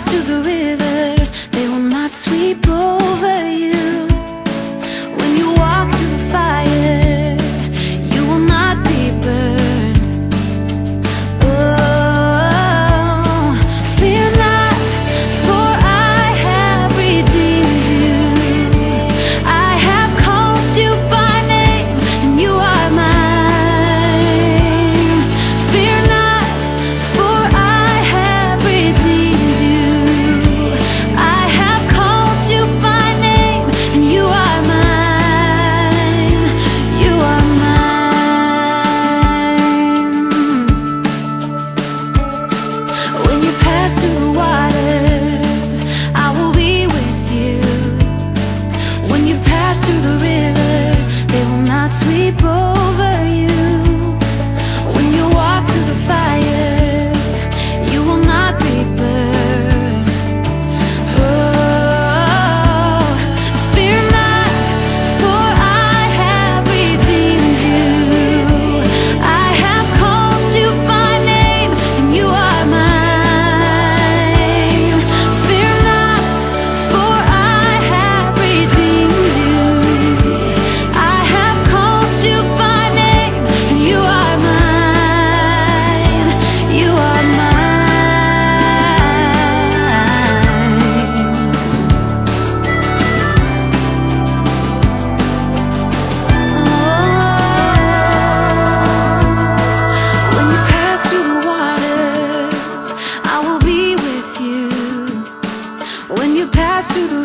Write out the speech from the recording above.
through the rivers, they will not sweep over you. When you walk through the fire, you will not be burned. Oh, fear not, for I have redeemed you. I have called you by name, and you are mine. Fear not, for I have redeemed you. I have called you by name, and you are mine. You are mine. When you pass through the waters, I will be with you. When you pass through the rivers, they will not sweep over you. When you walk through the fire, you will not be burned. Oh, fear not, for I have redeemed you. I have called you by name, and you are mine. Fear not, for I have redeemed you. I have called you by name, and you are mine. You are mine. When you pass through the waters, I will be with you. When you pass through the